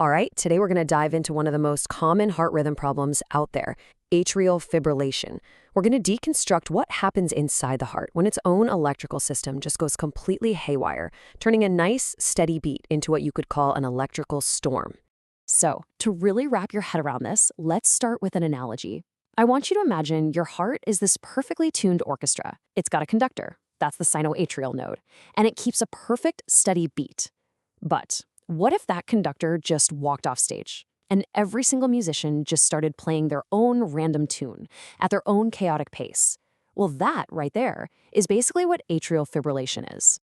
All right, today we're going to dive into one of the most common heart rhythm problems out there, atrial fibrillation. We're going to deconstruct what happens inside the heart when its own electrical system just goes completely haywire, turning a nice, steady beat into what you could call an electrical storm. So, to really wrap your head around this, let's start with an analogy. I want you to imagine your heart is this perfectly tuned orchestra. It's got a conductor, that's the sinoatrial node, and it keeps a perfect, steady beat. But what if that conductor just walked off stage and every single musician just started playing their own random tune at their own chaotic pace? Well, that right there is basically what atrial fibrillation is.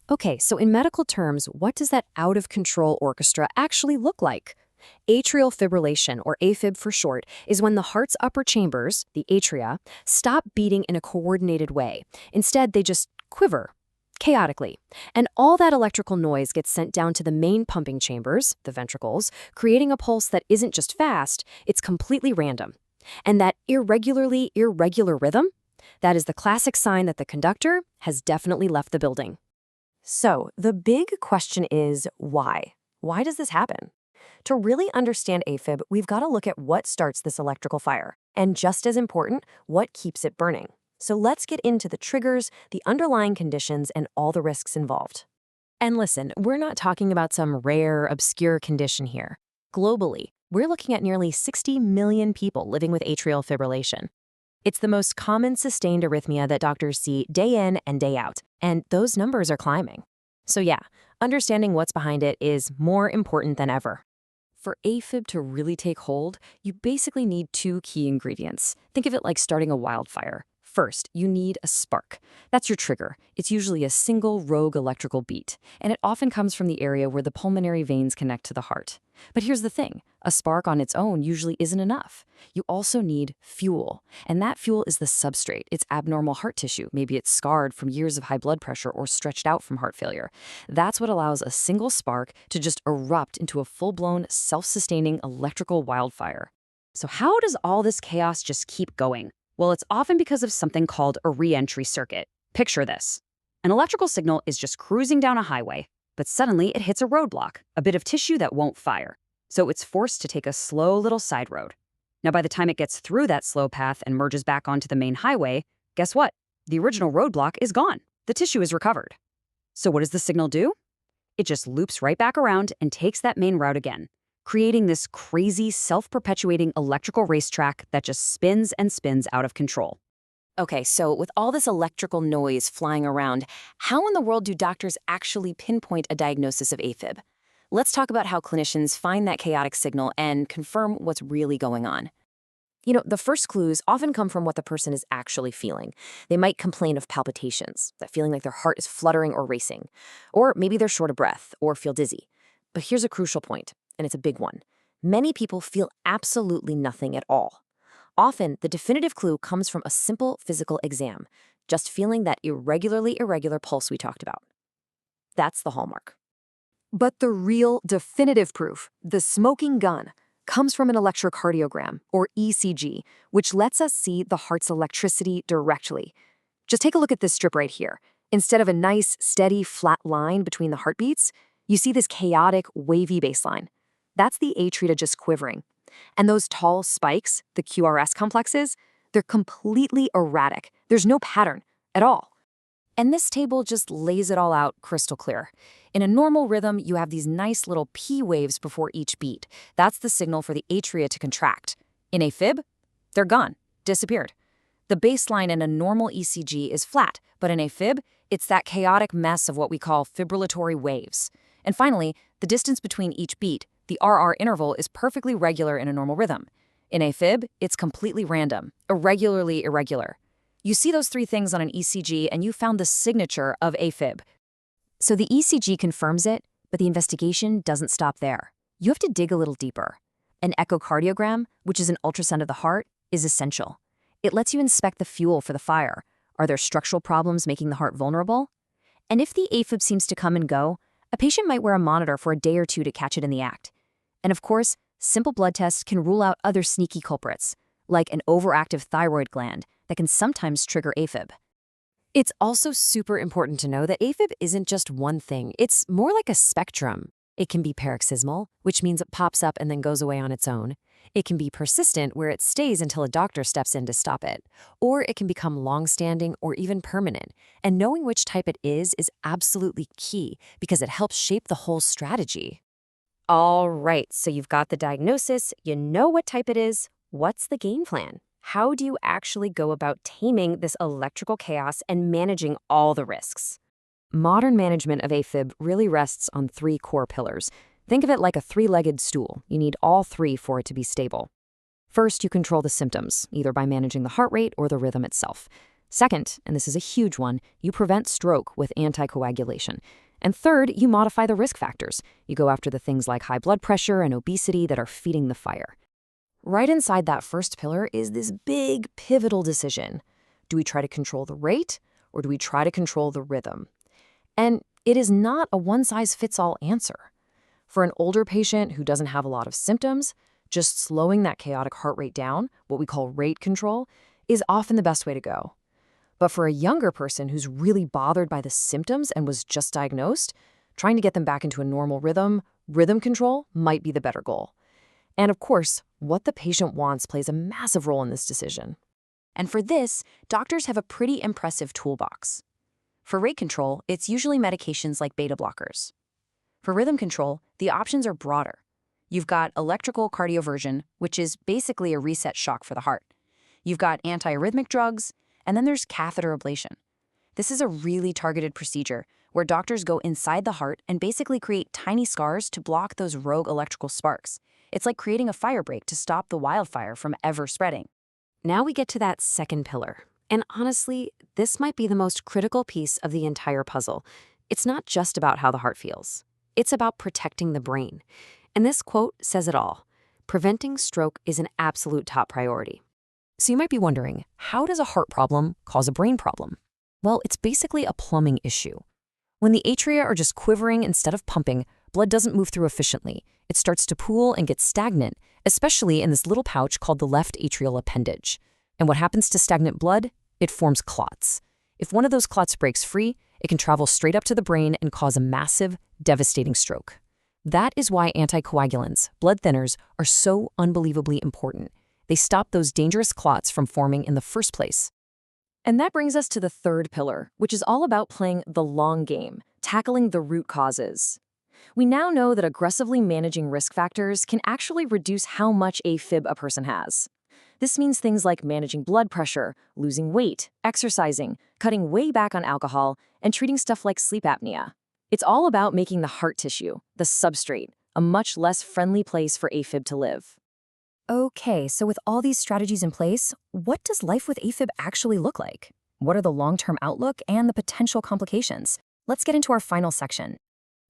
Okay, so in medical terms, what does that out-of-control orchestra actually look like? Atrial fibrillation, or AFib for short, is when the heart's upper chambers, the atria, stop beating in a coordinated way. Instead, they just quiver chaotically. And all that electrical noise gets sent down to the main pumping chambers, the ventricles, creating a pulse that isn't just fast, it's completely random. And that irregular rhythm, that is the classic sign that the conductor has definitely left the building. So, the big question is why? Why does this happen? To really understand AFib, we've got to look at what starts this electrical fire, and just as important, what keeps it burning. So let's get into the triggers, the underlying conditions, and all the risks involved. And listen, we're not talking about some rare, obscure condition here. Globally, we're looking at nearly 60 million people living with atrial fibrillation. It's the most common sustained arrhythmia that doctors see day in and day out, and those numbers are climbing. So yeah, understanding what's behind it is more important than ever. For AFib to really take hold, you basically need two key ingredients. Think of it like starting a wildfire. First, you need a spark. That's your trigger. It's usually a single rogue electrical beat, and it often comes from the area where the pulmonary veins connect to the heart. But here's the thing, a spark on its own usually isn't enough. You also need fuel, and that fuel is the substrate. It's abnormal heart tissue. Maybe it's scarred from years of high blood pressure or stretched out from heart failure. That's what allows a single spark to just erupt into a full-blown, self-sustaining electrical wildfire. So how does all this chaos just keep going? Well, it's often because of something called a re-entry circuit. Picture this. An electrical signal is just cruising down a highway, but suddenly it hits a roadblock, a bit of tissue that won't fire. So it's forced to take a slow little side road. Now, by the time it gets through that slow path and merges back onto the main highway, guess what? The original roadblock is gone. The tissue is recovered. So what does the signal do? It just loops right back around and takes that main route again, creating this crazy, self-perpetuating electrical racetrack that just spins and spins out of control. Okay, so with all this electrical noise flying around, how in the world do doctors actually pinpoint a diagnosis of AFib? Let's talk about how clinicians find that chaotic signal and confirm what's really going on. The first clues often come from what the person is actually feeling. They might complain of palpitations, that feeling like their heart is fluttering or racing. Or maybe they're short of breath or feel dizzy. But here's a crucial point, and it's a big one. Many people feel absolutely nothing at all. Often, the definitive clue comes from a simple physical exam, just feeling that irregular pulse we talked about. That's the hallmark. But the real definitive proof, the smoking gun, comes from an electrocardiogram, or ECG, which lets us see the heart's electricity directly. Just take a look at this strip right here. Instead of a nice, steady, flat line between the heartbeats, you see this chaotic, wavy baseline. That's the atria just quivering. And those tall spikes, the QRS complexes, they're completely erratic. There's no pattern at all. And this table just lays it all out crystal clear. In a normal rhythm, you have these nice little P waves before each beat. That's the signal for the atria to contract. In AFib, they're gone, disappeared. The baseline in a normal ECG is flat, but in AFib, it's that chaotic mess of what we call fibrillatory waves. And finally, the distance between each beat, the RR interval, is perfectly regular in a normal rhythm. In AFib, it's completely random, irregularly irregular. You see those three things on an ECG and you found the signature of AFib. So the ECG confirms it, but the investigation doesn't stop there. You have to dig a little deeper. An echocardiogram, which is an ultrasound of the heart, is essential. It lets you inspect the fuel for the fire. Are there structural problems making the heart vulnerable? And if the AFib seems to come and go, a patient might wear a monitor for a day or two to catch it in the act. And of course, simple blood tests can rule out other sneaky culprits, like an overactive thyroid gland that can sometimes trigger AFib. It's also super important to know that AFib isn't just one thing. It's more like a spectrum. It can be paroxysmal, which means it pops up and then goes away on its own. It can be persistent, where it stays until a doctor steps in to stop it. Or it can become long-standing or even permanent. And knowing which type it is absolutely key because it helps shape the whole strategy. All right, so you've got the diagnosis, you know what type it is. What's the game plan? How do you actually go about taming this electrical chaos and managing all the risks? Modern management of AFib really rests on three core pillars. Think of it like a three-legged stool. You need all three for it to be stable. First, you control the symptoms, either by managing the heart rate or the rhythm itself. Second, and this is a huge one, you prevent stroke with anticoagulation. And third, you modify the risk factors. You go after the things like high blood pressure and obesity that are feeding the fire. Right inside that first pillar is this big, pivotal decision. Do we try to control the rate, or do we try to control the rhythm? And it is not a one-size-fits-all answer. For an older patient who doesn't have a lot of symptoms, just slowing that chaotic heart rate down, what we call rate control, is often the best way to go. But for a younger person who's really bothered by the symptoms and was just diagnosed, trying to get them back into a normal rhythm control might be the better goal. And of course, what the patient wants plays a massive role in this decision. And for this, doctors have a pretty impressive toolbox. For rate control, it's usually medications like beta blockers. For rhythm control, the options are broader. You've got electrical cardioversion, which is basically a reset shock for the heart. You've got antiarrhythmic drugs, and then there's catheter ablation. This is a really targeted procedure where doctors go inside the heart and basically create tiny scars to block those rogue electrical sparks. It's like creating a fire break to stop the wildfire from ever spreading. Now we get to that second pillar. And honestly, this might be the most critical piece of the entire puzzle. It's not just about how the heart feels. It's about protecting the brain. And this quote says it all. Preventing stroke is an absolute top priority. So you might be wondering, how does a heart problem cause a brain problem? Well, it's basically a plumbing issue. When the atria are just quivering instead of pumping, blood doesn't move through efficiently. It starts to pool and get stagnant, especially in this little pouch called the left atrial appendage. And what happens to stagnant blood? It forms clots. If one of those clots breaks free, it can travel straight up to the brain and cause a massive, devastating stroke. That is why anticoagulants, blood thinners, are so unbelievably important. They stop those dangerous clots from forming in the first place. And that brings us to the third pillar, which is all about playing the long game, tackling the root causes. We now know that aggressively managing risk factors can actually reduce how much AFib a person has. This means things like managing blood pressure, losing weight, exercising, cutting way back on alcohol, and treating stuff like sleep apnea. It's all about making the heart tissue, the substrate, a much less friendly place for AFib to live. Okay, so with all these strategies in place, what does life with AFib actually look like? What are the long-term outlook and the potential complications? Let's get into our final section.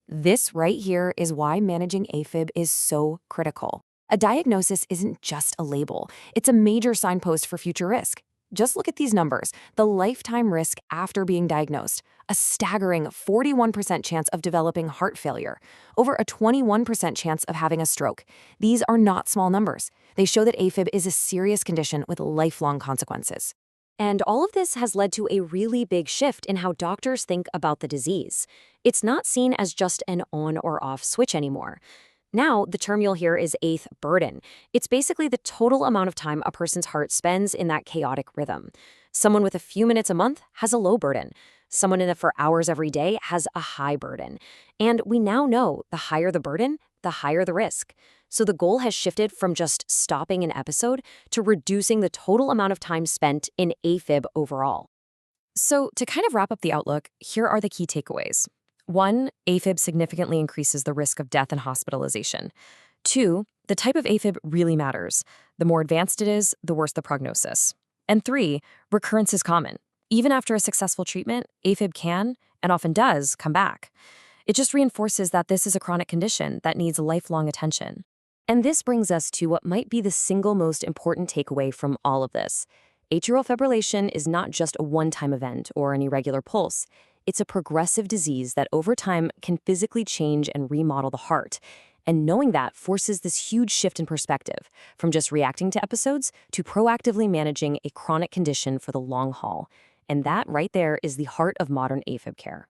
This right here is why managing AFib is so critical. A diagnosis isn't just a label. It's a major signpost for future risk. Just look at these numbers. The lifetime risk after being diagnosed, a staggering 41% chance of developing heart failure, over a 21% chance of having a stroke. These are not small numbers. They show that AFib is a serious condition with lifelong consequences. And all of this has led to a really big shift in how doctors think about the disease. It's not seen as just an on or off switch anymore. Now, the term you'll hear is AF burden. It's basically the total amount of time a person's heart spends in that chaotic rhythm. Someone with a few minutes a month has a low burden. Someone in it for hours every day has a high burden. And we now know the higher the burden, the higher the risk. So the goal has shifted from just stopping an episode to reducing the total amount of time spent in AFib overall. So to kind of wrap up the outlook, here are the key takeaways. 1, AFib significantly increases the risk of death and hospitalization. 2, the type of AFib really matters. The more advanced it is, the worse the prognosis. And 3, recurrence is common. Even after a successful treatment, AFib can, and often does, come back. It just reinforces that this is a chronic condition that needs lifelong attention. And this brings us to what might be the single most important takeaway from all of this. Atrial fibrillation is not just a one-time event or an irregular pulse. It's a progressive disease that over time can physically change and remodel the heart. And knowing that forces this huge shift in perspective, from just reacting to episodes to proactively managing a chronic condition for the long haul. And that right there is the heart of modern AFib care.